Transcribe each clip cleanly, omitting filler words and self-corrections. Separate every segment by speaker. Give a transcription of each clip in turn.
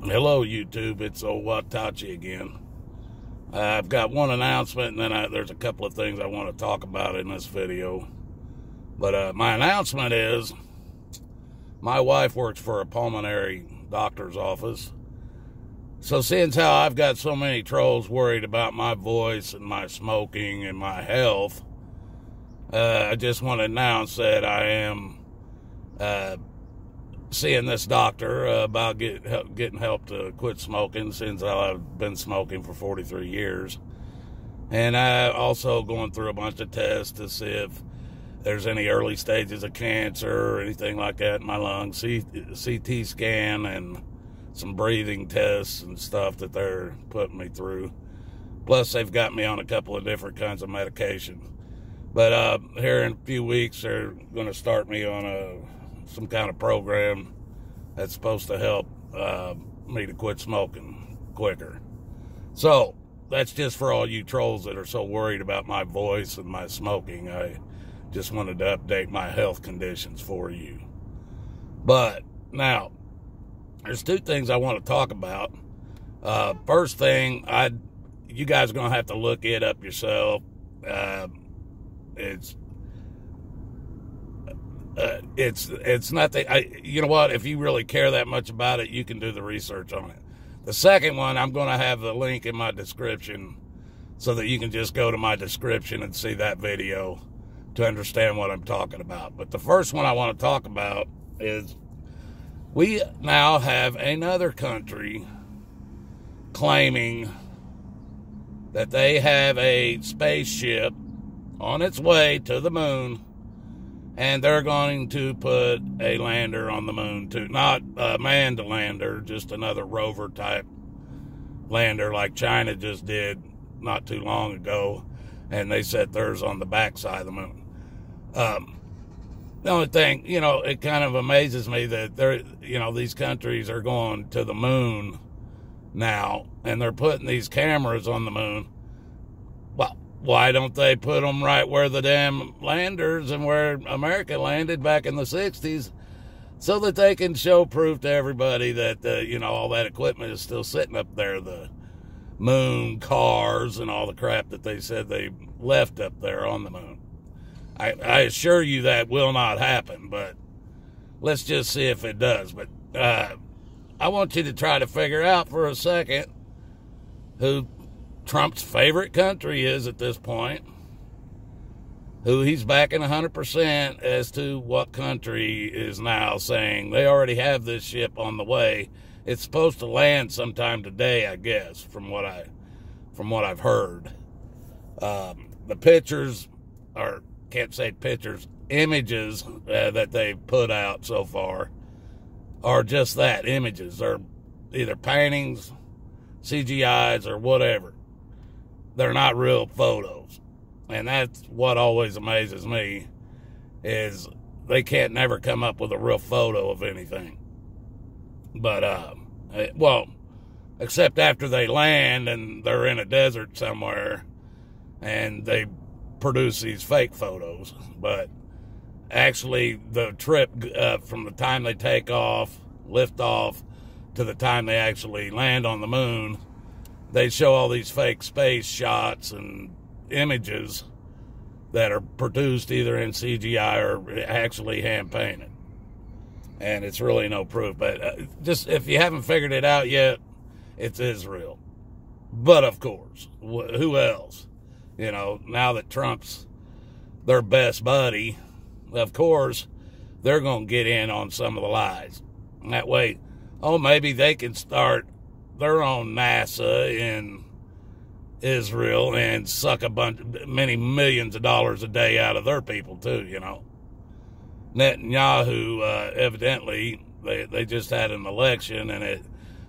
Speaker 1: Hello, YouTube. It's old Watachi again. I've got one announcement, and then there's a couple of things I want to talk about in this video. But my announcement is my wife works for a pulmonary doctor's office. So seeing how I've got so many trolls worried about my voice and my smoking and my health, I just want to announce that I am seeing this doctor about getting help to quit smoking, since I've been smoking for 43 years. And I also going through a bunch of tests to see if there's any early stages of cancer or anything like that in my lungs, CT scan and some breathing tests and stuff that they're putting me through. Plus, they've got me on a couple of different kinds of medication. But here in a few weeks, they're going to start me on some kind of program that's supposed to help me to quit smoking quicker. So that's just for all you trolls that are so worried about my voice and my smoking. I just wanted to update my health conditions for you. But now, there's two things I want to talk about. First thing, you guys are going to have to look it up yourself. It's nothing. You know what? If you really care that much about it, you can do the research on it. The second one, I'm going to have the link in my description so that you can just go to my description and see that video to understand what I'm talking about. But the first one I want to talk about is we now have another country claiming that they have a spaceship on its way to the moon, and they're going to put a lander on the moon too. Not a manned lander, just another rover type lander like China just did not too long ago, and they set theirs on the backside of the moon. The only thing, it kind of amazes me that these countries are going to the moon now, and they're putting these cameras on the moon. Well, why don't they put them right where the damn landers and where America landed back in the 60s, so that they can show proof to everybody that, all that equipment is still sitting up there, the moon cars and all the crap that they said they left up there on the moon. I assure you that will not happen, but let's just see if it does. But I want you to try to figure out for a second who Trump's favorite country is at this point, who he's backing 100% as to what country is now saying they already have this ship on the way. It's supposed to land sometime today, I guess, from what I've heard. The pictures are, can't say pictures, images that they've put out so far are just that, images. They're either paintings, CGIs, or whatever. They're not real photos. And that's what always amazes me, is they can't never come up with a real photo of anything. But, well, except after they land and they're in a desert somewhere and they produce these fake photos. But actually, the trip from the time they take off, lift off, to the time they actually land on the moon, they show all these fake space shots and images that are produced either in CGI or actually hand-painted. And it's really no proof. But just if you haven't figured it out yet, it's Israel. But, of course, who else? Now that Trump's their best buddy, of course, they're going to get in on some of the lies. And that way, maybe they can start their own NASA in Israel and suck many millions of dollars a day out of their people too, Netanyahu, evidently, they just had an election, and it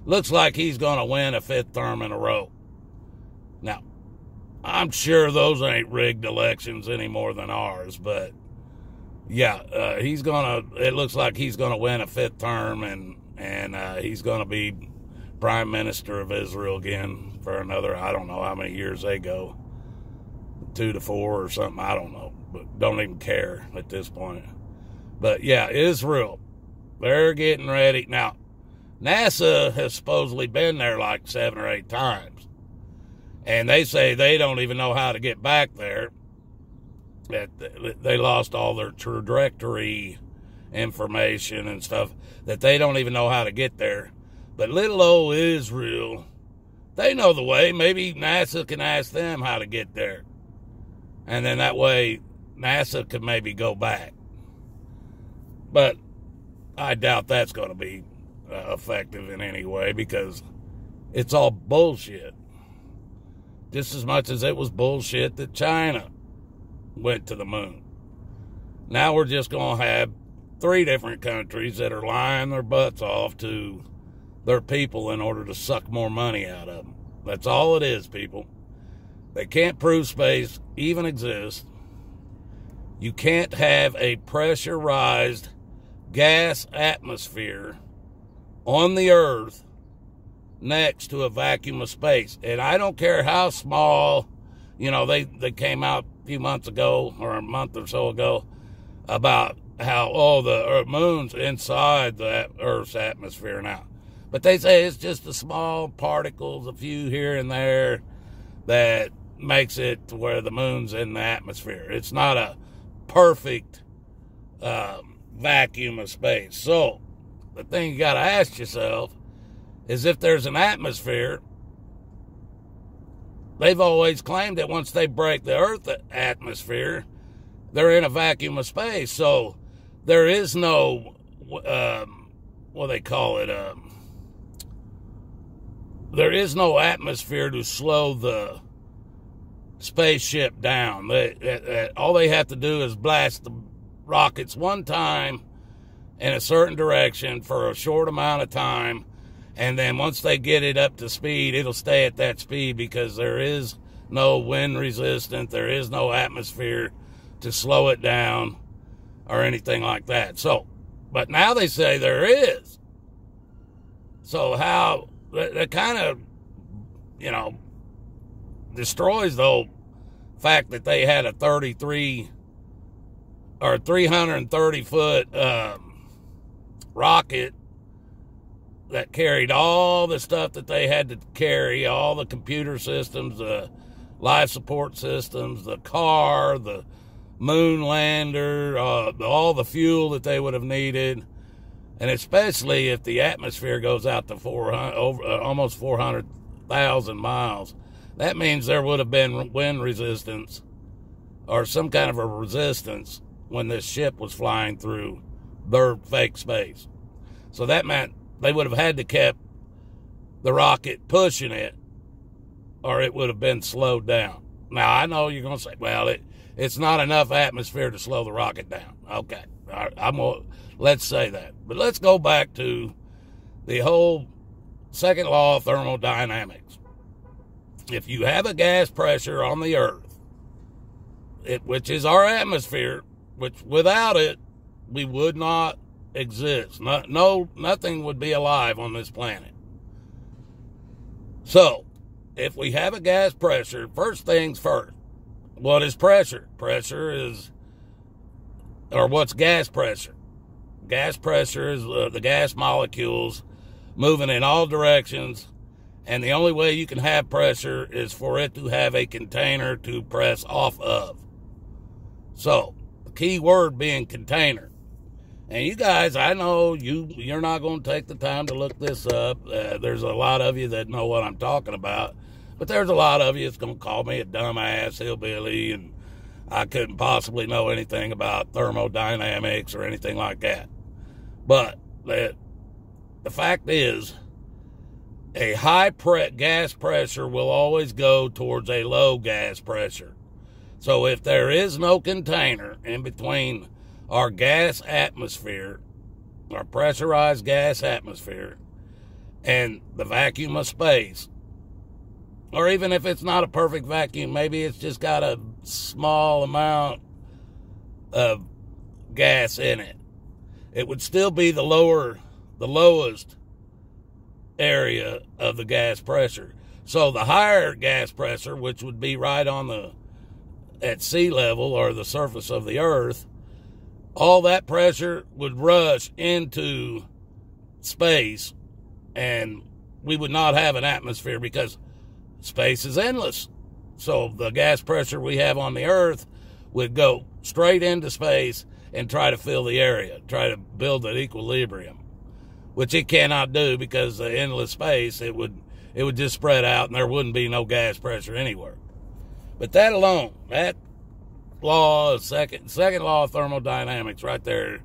Speaker 1: looks like he's going to win a 5th term in a row. Now, I'm sure those ain't rigged elections any more than ours, but yeah, it looks like he's going to win a 5th term, and he's going to be Prime Minister of Israel again for another, I don't know how many years they go, 2 to 4 or something, I don't know, but don't even care at this point. But yeah, Israel, they're getting ready. Now, NASA has supposedly been there like 7 or 8 times. And they say they don't even know how to get back there. That they lost all their trajectory information and stuff, that they don't even know how to get there. But little old Israel, they know the way. Maybe NASA can ask them how to get there. And then that way NASA could maybe go back. But I doubt that's going to be effective in any way, because it's all bullshit. Just as much as it was bullshit that China went to the moon. Now we're just going to have 3 different countries that are lying their butts off to their people in order to suck more money out of them. That's all it is, people. They can't prove space even exists. You can't have a pressurized gas atmosphere on the Earth next to a vacuum of space. And I don't care how small, they came out a few months ago or a month or so ago about how, the moon's inside the Earth's atmosphere now. But they say it's just the small particles, a few here and there, that makes it to where the moon's in the atmosphere. It's not a perfect vacuum of space. So the thing you got to ask yourself is, if there's an atmosphere, they've always claimed that once they break the Earth atmosphere, they're in a vacuum of space. So there is no, what they call it, there is no atmosphere to slow the spaceship down. All they have to do is blast the rockets one time in a certain direction for a short amount of time, and then once they get it up to speed, it'll stay at that speed, because there is no wind resistance, there is no atmosphere to slow it down or anything like that. So, but now they say there is. So how that kind of, destroys the whole fact that they had a 33 or 330 foot rocket that carried all the stuff that they had to carry, all the computer systems, the life support systems, the car, the moon lander, all the fuel that they would have needed. And especially if the atmosphere goes out to almost 400,000 miles, that means there would have been wind resistance or some kind of a resistance when this ship was flying through their fake space. So that meant they would have had to keep the rocket pushing it, or it would have been slowed down. Now, I know you're going to say, well, it's not enough atmosphere to slow the rocket down. Okay, let's say that. But let's go back to the whole second law of thermodynamics. If you have a gas pressure on the Earth, which is our atmosphere, which without it, we would not exist. Nothing would be alive on this planet. So, if we have a gas pressure, first things first, what is pressure? What's gas pressure? Gas pressure is the gas molecules moving in all directions, and the only way you can have pressure is for it to have a container to press off of. So, the key word being container. And you guys, I know you're not going to take the time to look this up. There's a lot of you that know what I'm talking about. But there's a lot of you that's going to call me a dumbass hillbilly, and I couldn't possibly know anything about thermodynamics or anything like that. But the fact is, a high gas pressure will always go towards a low gas pressure. So if there is no container in between our gas atmosphere, our pressurized gas atmosphere, and the vacuum of space, or even if it's not a perfect vacuum, maybe it's just got a small amount of gas in it, it would still be the lowest area of the gas pressure. So the higher gas pressure, which would be right on at sea level or the surface of the Earth, all that pressure would rush into space and we would not have an atmosphere because space is endless. So the gas pressure we have on the Earth would go straight into space and try to fill the area, try to build an equilibrium, which it cannot do because the endless space, it would just spread out and there wouldn't be no gas pressure anywhere. But that alone, that law, second law of thermodynamics right there,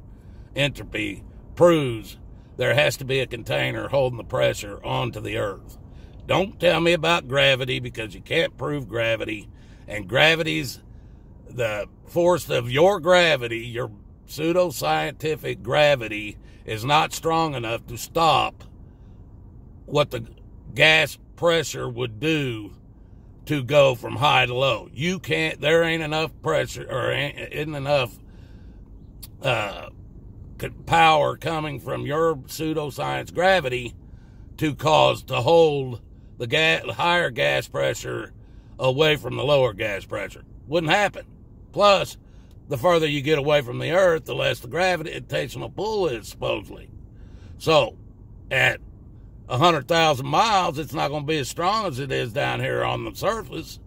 Speaker 1: entropy, proves there has to be a container holding the pressure onto the Earth. Don't tell me about gravity because you can't prove gravity. And gravity's the force of your gravity, your pseudoscientific gravity, is not strong enough to stop what the gas pressure would do to go from high to low. You can't, there ain't enough pressure or isn't enough power coming from your pseudoscience gravity to hold the higher gas pressure away from the lower gas pressure. Wouldn't happen. Plus, the further you get away from the Earth, the less the gravitational pull is, supposedly. So, at 100,000 miles, it's not going to be as strong as it is down here on the surface.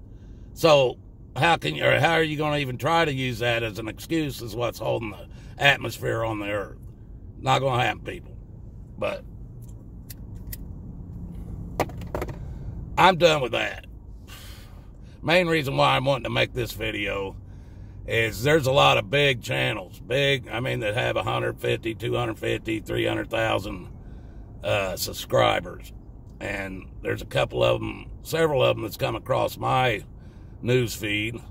Speaker 1: So, how are you going to even try to use that as an excuse as what's holding the atmosphere on the Earth? Not going to happen, people. But I'm done with that. Main reason why I'm wanting to make this video is there's a lot of big channels, that have 150, 250, 300,000 subscribers. And there's several of them that's come across my news feed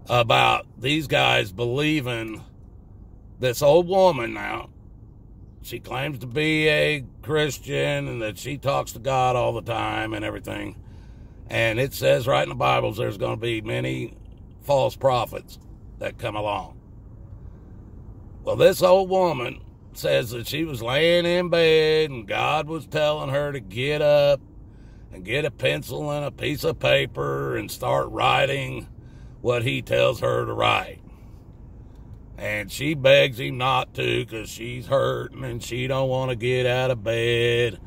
Speaker 1: about these guys believing this old woman now. She claims to be a Christian and that she talks to God all the time and everything. And it says right in the Bible there's going to be many false prophets that come along. Well, this old woman says that she was laying in bed and God was telling her to get up and get a pencil and a piece of paper and start writing what he tells her to write. And she begs him not to because she's hurting and she don't want to get out of bed.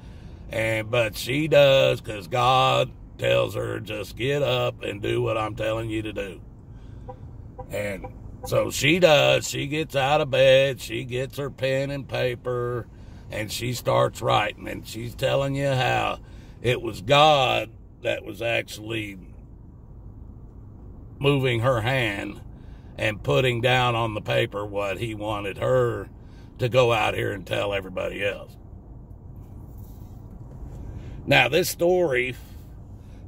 Speaker 1: But she does because God tells her, just get up and do what I'm telling you to do. And so she does. She gets out of bed. She gets her pen and paper and she starts writing. And she's telling you how it was God that was actually moving her hand and putting down on the paper what he wanted her to go out here and tell everybody else. Now, this story,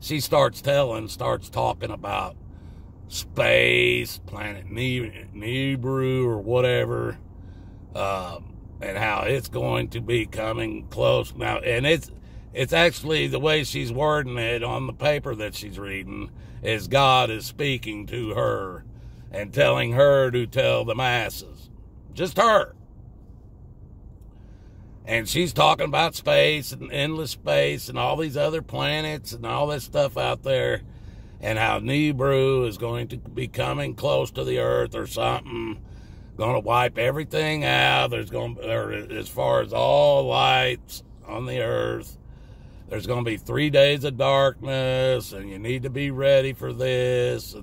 Speaker 1: she starts talking about space, planet Nibiru or whatever, and how it's going to be coming close now. And it's actually the way she's wording it on the paper that she's reading is God is speaking to her and telling her to tell the masses. Just her. And she's talking about space and endless space and all these other planets and all this stuff out there and how Nibiru is going to be coming close to the Earth or something, going to wipe everything out. As far as all lights on the Earth, there's going to be 3 days of darkness and you need to be ready for this.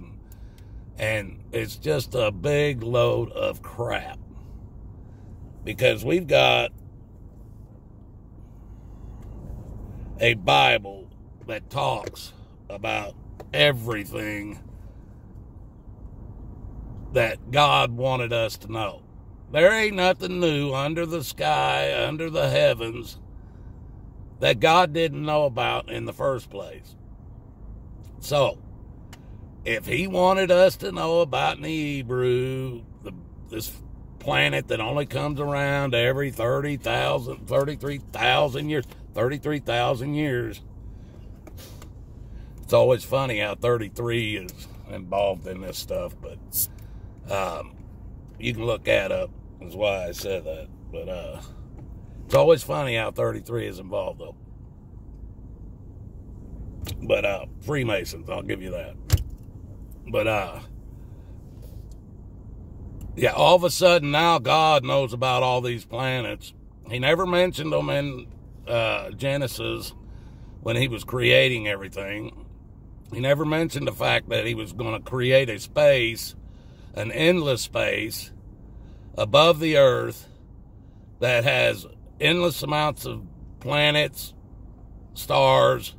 Speaker 1: And it's just a big load of crap. Because we've got a Bible that talks about everything that God wanted us to know. There ain't nothing new under the sky, under the heavens, that God didn't know about in the first place. So, if he wanted us to know about Nibiru, this planet that only comes around every 33,000 years. It's always funny how 33 is involved in this stuff, but you can look that up. That's why I said that. But it's always funny how 33 is involved, though. But Freemasons, I'll give you that. But yeah, all of a sudden now God knows about all these planets. He never mentioned them in Genesis, when he was creating everything, he never mentioned the fact that he was going to create a space, an endless space, above the earth that has endless amounts of planets, stars,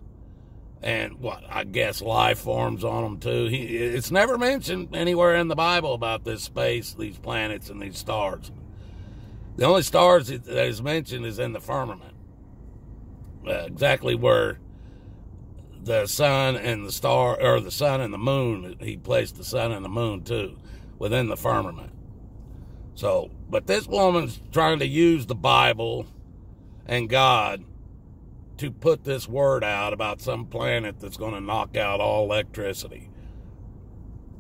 Speaker 1: and what I guess life forms on them too. It's never mentioned anywhere in the Bible about this space, these planets, and these stars. The only stars that is mentioned is in the firmament, exactly where the sun and the star, or the sun and the moon. He placed the sun and the moon too within the firmament. So, but this woman's trying to use the Bible and God to put this word out about some planet that's going to knock out all electricity.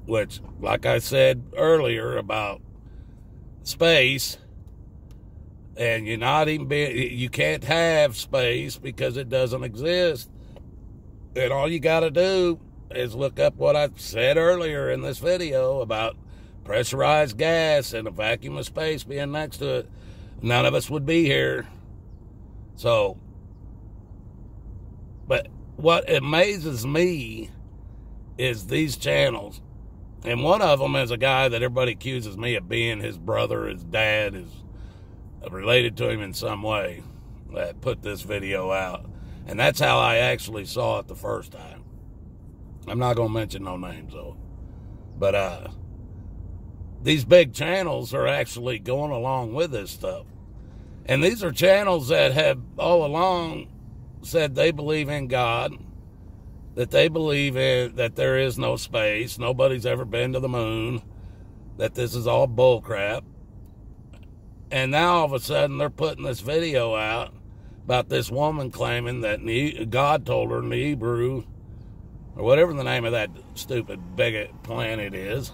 Speaker 1: Which, like I said earlier about space, and you can't have space because it doesn't exist. And all you got to do is look up what I said earlier in this video about pressurized gas and a vacuum of space being next to it. None of us would be here. So, but what amazes me is these channels. And one of them is a guy that everybody accuses me of being his brother, his dad, is related to him in some way, that put this video out. And that's how I actually saw it the first time. I'm not going to mention no names, though. But these big channels are actually going along with this stuff. And these are channels that have all along said they believe in God, that they believe in that there is no space, nobody's ever been to the moon, that this is all bullcrap. And now all of a sudden they're putting this video out about this woman claiming that God told her in the Hebrew, or whatever the name of that stupid bigot planet is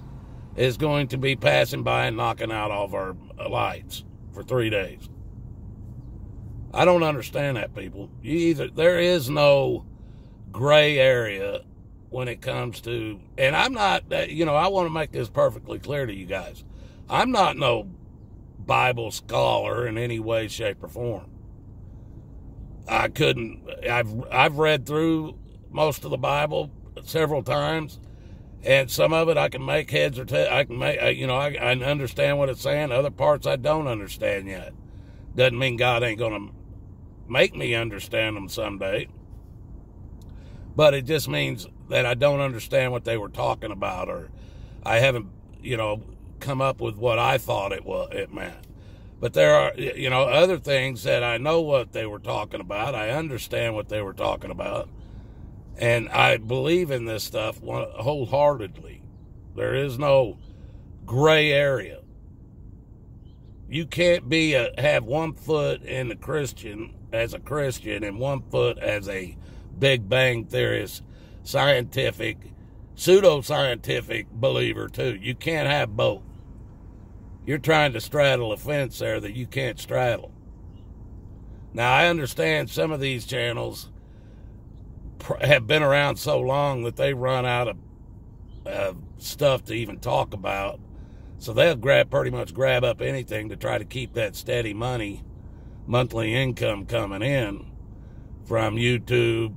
Speaker 1: going to be passing by and knocking out all of our lights for 3 days. I don't understand that, people. There is no gray area when it comes to, and I'm not, I want to make this perfectly clear to you guys. I'm not no Bible scholar in any way, shape, or form. I've read through most of the Bible several times, and some of it I can make heads or tails. I understand what it's saying. Other parts I don't understand yet. Doesn't mean God ain't gonna make me understand them someday. But it just means that I don't understand what they were talking about, or I haven't, come up with what I thought it meant. But there are, other things that I know what they were talking about. I understand what they were talking about. And I believe in this stuff wholeheartedly. There is no gray area. You can't have 1 foot in as a Christian and 1 foot as a Big Bang theorist, pseudo-scientific believer too. You can't have both. You're trying to straddle a fence there that you can't straddle. Now, I understand some of these channels have been around so long that they run out of stuff to even talk about. So they'll pretty much grab up anything to try to keep that steady monthly income coming in from YouTube,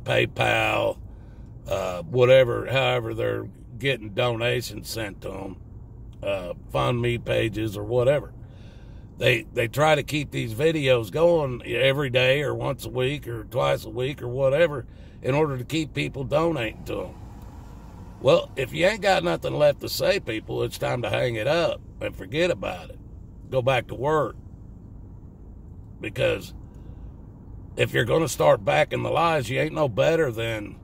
Speaker 1: PayPal, whatever, however they're getting donations sent to them. Fund me pages or whatever. They try to keep these videos going every day or once a week or twice a week or whatever in order to keep people donating to them. Well, if you ain't got nothing left to say, people, it's time to hang it up and forget about it. Go back to work. Because if you're going to start backing the lies, you ain't no better than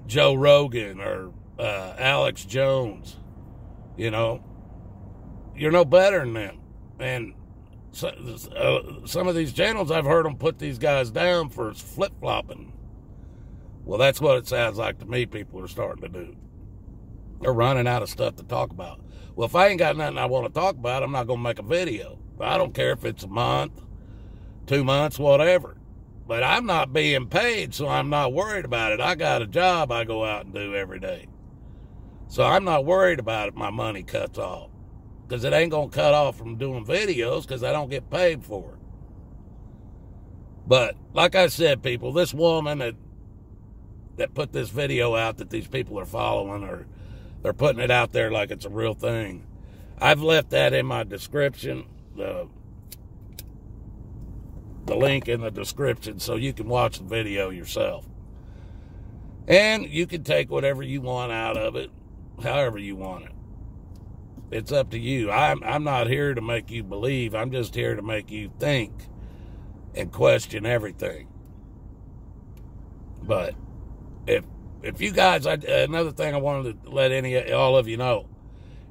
Speaker 1: Joe Rogan or Alex Jones. You're no better than them. And some of these channels, I've heard them put these guys down for flip-flopping. Well, that's what it sounds like to me people are starting to do. They're running out of stuff to talk about. Well, if I ain't got nothing I want to talk about, I'm not going to make a video. I don't care if it's a month, 2 months, whatever. But I'm not being paid, so I'm not worried about it. I got a job I go out and do every day. So I'm not worried about it, my money cuts off. Because it ain't going to cut off from doing videos because I don't get paid for it. But like I said, people, this woman that put this video out that these people are following, or they're putting it out there like it's a real thing. I've left that in my description, the link in the description, so you can watch the video yourself. And you can take whatever you want out of it, however you want it. It's up to you. I'm not here to make you believe. I'm just here to make you think and question everything. But if you guys, another thing I wanted to let all of you know,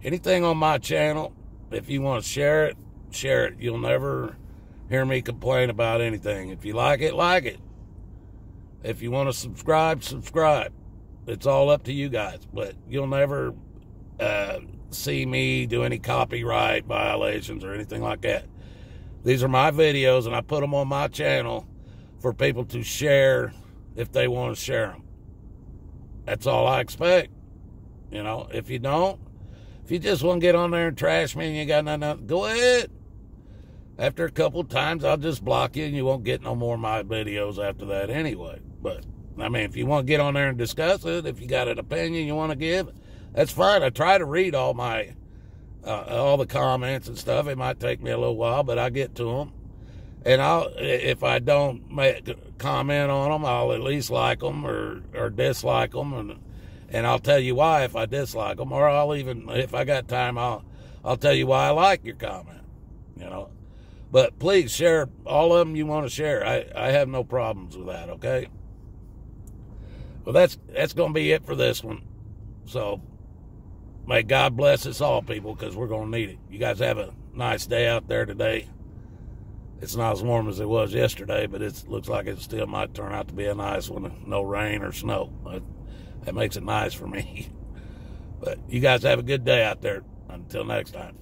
Speaker 1: anything on my channel, if you want to share it, share it. You'll never hear me complain about anything. If you like it, like it. If you want to subscribe, subscribe. It's all up to you guys. But you'll never see me do any copyright violations or anything like that. These are my videos, and I put them on my channel for people to share if they want to share them. That's all I expect. You know, if you don't, if you just want to get on there and trash me and you got nothing, go ahead. After a couple of times, I'll just block you and you won't get no more of my videos after that anyway. But, I mean, if you want to get on there and discuss it, if you got an opinion you want to give, that's fine. I try to read all the comments and stuff. It might take me a little while, but I get to them. And if I don't comment on them, I'll at least like them or dislike them. And I'll tell you why if I dislike them. Or I'll even, if I got time, I'll tell you why I like your comment. You know. But please share all of them you want to share. I have no problems with that, okay? Well, that's going to be it for this one. So, may God bless us all, people, because we're going to need it. You guys have a nice day out there today. It's not as warm as it was yesterday, but it looks like it still might turn out to be a nice one. No rain or snow. That makes it nice for me. But you guys have a good day out there. Until next time.